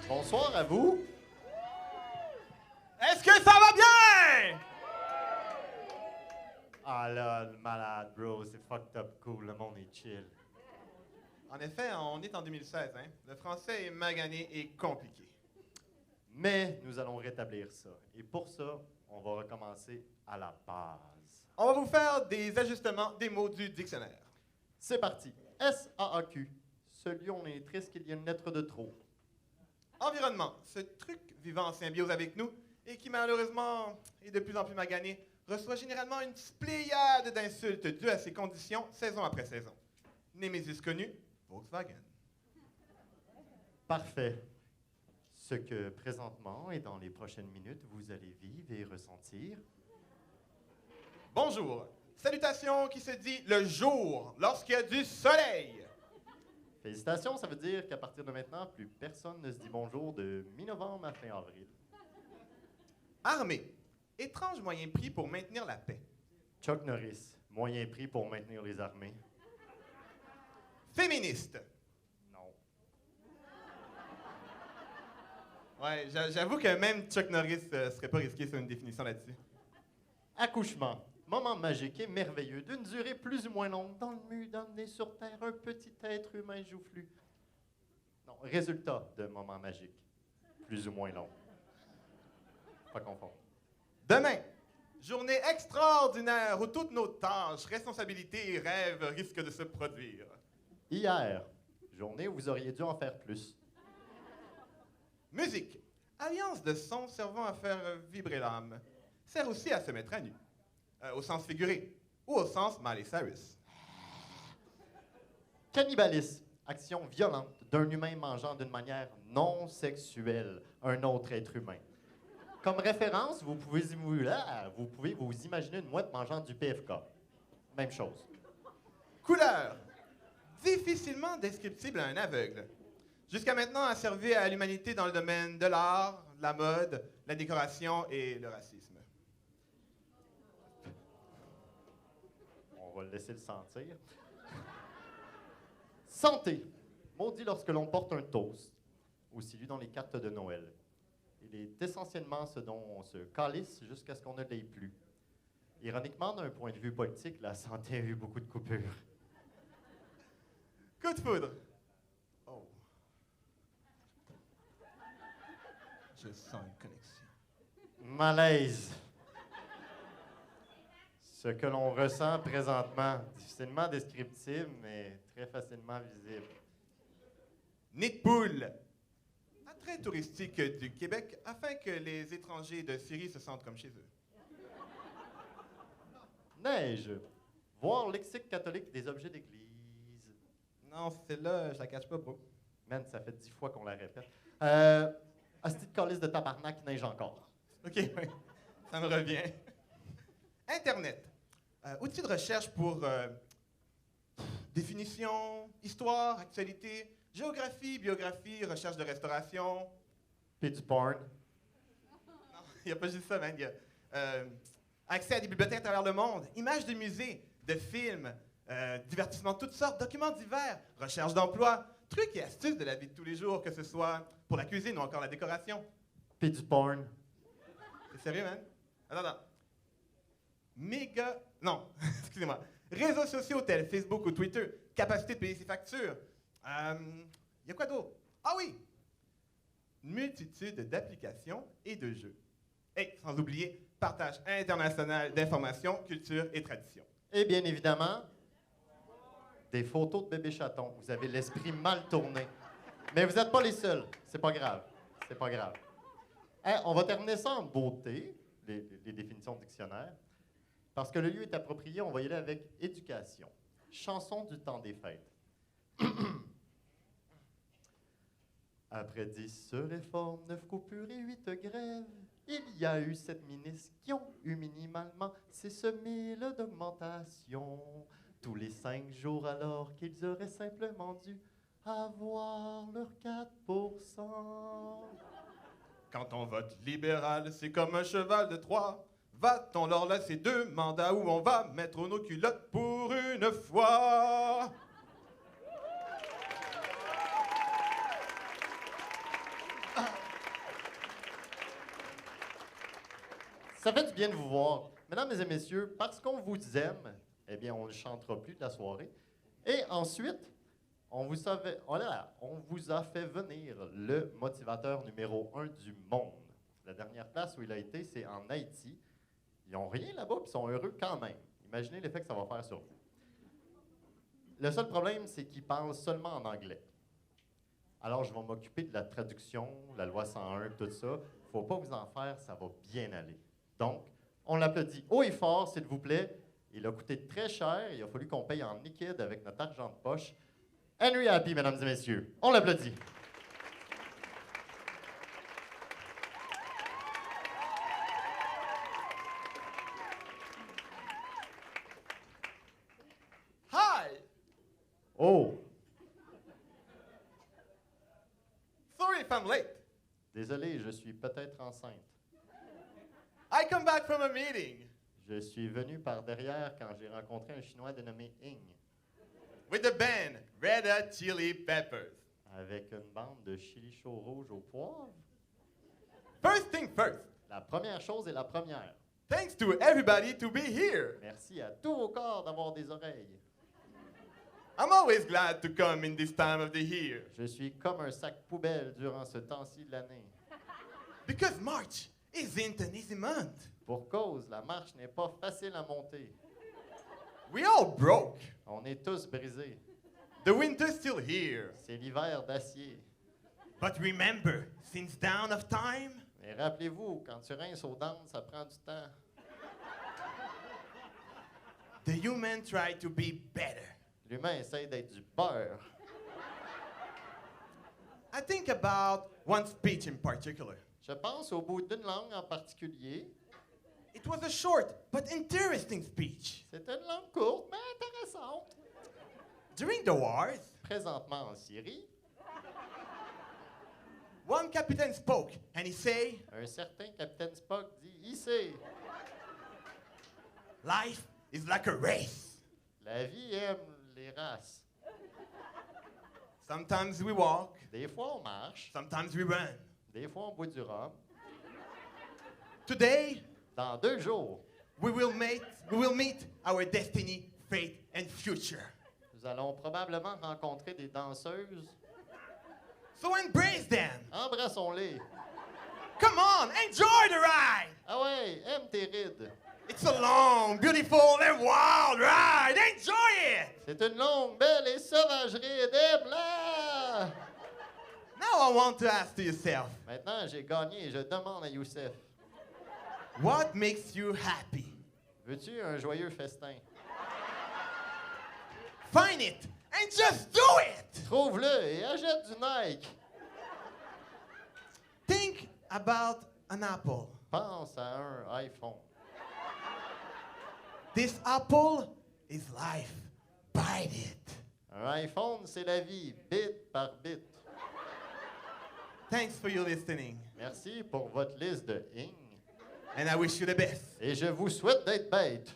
Bonsoir à vous. Est-ce que ça va bien? Ah là, le malade, bro, c'est fucked up cool, le monde est chill. En effet, on est en 2016, hein? Le français est magané et compliqué. Mais nous allons rétablir ça. Et pour ça, on va recommencer à la base. On va vous faire des ajustements des mots du dictionnaire. C'est parti. S-A-A-Q. Ce lion est triste qu'il y ait une lettre de trop. Environnement, ce truc vivant en symbiose avec nous et qui malheureusement est de plus en plus magané, reçoit généralement une pléiade d'insultes dues à ses conditions saison après saison. Némésis connu, Volkswagen. Parfait. Ce que présentement et dans les prochaines minutes, vous allez vivre et ressentir. Bonjour. Salutations qui se dit le jour lorsqu'il y a du soleil. Félicitations, ça veut dire qu'à partir de maintenant, plus personne ne se dit bonjour de mi-novembre à fin avril. Armée. Étrange moyen pris pour maintenir la paix. Chuck Norris, moyen prix pour maintenir les armées. Féministe. Non. Ouais, j'avoue que même Chuck Norris serait pas risqué sur une définition là-dessus. Accouchement. Moment magique et merveilleux d'une durée plus ou moins longue dans le but d'emmener sur Terre un petit être humain joufflu. Non, résultat de moment magique. Plus ou moins long. Pas confondre. Demain, journée extraordinaire où toutes nos tâches, responsabilités et rêves risquent de se produire. Hier, journée où vous auriez dû en faire plus. Musique. Alliance de sons servant à faire vibrer l'âme. Sert aussi à se mettre à nu. Au sens figuré. Ou au sens Miley Cyrus. Cannibalisme. Action violente d'un humain mangeant d'une manière non sexuelle un autre être humain. Comme référence, vous pouvez vous imaginer une mouette mangeant du PFK. Même chose. Couleur. Difficilement descriptible à un aveugle. Jusqu'à maintenant a servi à l'humanité dans le domaine de l'art, la mode, la décoration et le racisme. On va le laisser le sentir. Santé. Maudit lorsque l'on porte un toast, aussi lu dans les cartes de Noël. Il est essentiellement ce dont on se calisse jusqu'à ce qu'on ne l'ait plus. Ironiquement, d'un point de vue politique, la santé a eu beaucoup de coupures. Coup de foudre. Oh. Je sens une connexion. Malaise. Ce que l'on ressent présentement, difficilement descriptible, mais très facilement visible. Nid de poule. Attrait touristique du Québec afin que les étrangers de Syrie se sentent comme chez eux. Neige. Voir lexique catholique des objets d'église. Non, celle-là, je la cache pas, bro. Man, ça fait 10 fois qu'on la répète. Asti de calice de tabarnak, neige encore. OK, oui. Ça me revient. Internet. Outil de recherche pour définition, histoire, actualité, géographie, biographie, recherche de restauration. Puis du porn. Non, il n'y a pas juste ça, man. Il y a accès à des bibliothèques à travers le monde, images de musées, de films, divertissements de toutes sortes, documents divers, recherche d'emploi, trucs et astuces de la vie de tous les jours, que ce soit pour la cuisine ou encore la décoration. Puis du porn. C'est sérieux, man? Attends. Non, excusez-moi. Réseaux sociaux tels Facebook ou Twitter, capacité de payer ses factures. Y a quoi d'autre? Ah oui! Une multitude d'applications et de jeux. Et sans oublier, partage international d'informations, culture et traditions. Et bien évidemment, des photos de bébés chatons. Vous avez l'esprit mal tourné. Mais vous n'êtes pas les seuls. C'est pas grave. C'est pas grave. Hey, on va terminer ça en beauté, les définitions de dictionnaire. Parce que le lieu est approprié, on va y aller avec éducation. Chanson du temps des fêtes. Après 10 réformes, 9 coupures et 8 grèves, il y a eu 7 ministres qui ont eu minimalement 6 000 d'augmentation. Tous les 5 jours alors qu'ils auraient simplement dû avoir leur 4%. Quand on vote libéral, c'est comme un cheval de Troie. Va-t-on leur laisser 2 mandats où on va mettre nos culottes pour une fois? Ça fait du bien de vous voir. Mesdames et messieurs, parce qu'on vous aime, eh bien, on ne chantera plus de la soirée. Et ensuite, on vous a fait venir le motivateur numéro 1 du monde. La dernière place où il a été, c'est en Haïti. Ils n'ont rien là-bas, puis ils sont heureux quand même. Imaginez l'effet que ça va faire sur vous. Le seul problème, c'est qu'il parle seulement en anglais. Alors, je vais m'occuper de la traduction, la loi 101, tout ça. Il ne faut pas vous en faire, ça va bien aller. Donc, on l'applaudit haut et fort, s'il vous plaît. Il a coûté très cher. Il a fallu qu'on paye en liquide avec notre argent de poche. Henry Happy, mesdames et messieurs. On l'applaudit. Hi! Oh, Sorry if I'm late. désolé, je suis peut-être enceinte. I come back from a meeting Je suis venu par derrière quand j'ai rencontré un Chinois dénommé Ying, with the band Red Hot Chili Peppers. avec une bande de chili chaud rouge au poivre. First thing first, La première chose est la première. thanks to everybody to be here. Merci à tous vos corps d'avoir des oreilles. I'm always glad to come in this time of the year Je suis comme un sac poubelle durant ce temps-ci de l'année. because March isn't an easy month. Pour cause, la marche n'est pas facile à monter. We all broke. On est tous brisés. The winter's still here. C'est l'hiver d'acier. But remember, since dawn of time, Mais rappelez-vous, quand tu rinces aux dents, ça prend du temps. the human tried to be better. L'humain essaie d'être du beurre. I think about one speech in particular. Je pense au bout d'une langue en particulier. It was a short but interesting speech. C'est une langue courte, mais intéressante. During the wars, Présentement en Syrie, one captain spoke and he said, un certain capitaine Spock dit ici, life is like a race. la vie aime les races. Sometimes we walk, Des fois on marche, sometimes we run. des fois on boit du rhum. Today, Dans 2 jours, we will meet our destiny, fate, and future. nous allons probablement rencontrer des danseuses. So embrace them. Embrassons-les. Come on, enjoy the ride. Ah ouais, aime tes rides. It's a long, beautiful, and wild ride. Enjoy it. C'est une longue, belle et sauvage ride. Aime-la! Now I want to ask to yourself, Maintenant, j'ai gagné et je demande à Youssef, what makes you happy? veux-tu un joyeux festin? Find it and just do it. Trouve-le et achète du Nike. Think about an apple. Pense à un iPhone. This apple is life. Bite it. Un iPhone, c'est la vie, bit par bit. Thanks for your listening, Merci pour votre liste de ing and I wish you the best. et je vous souhaite d'être bête.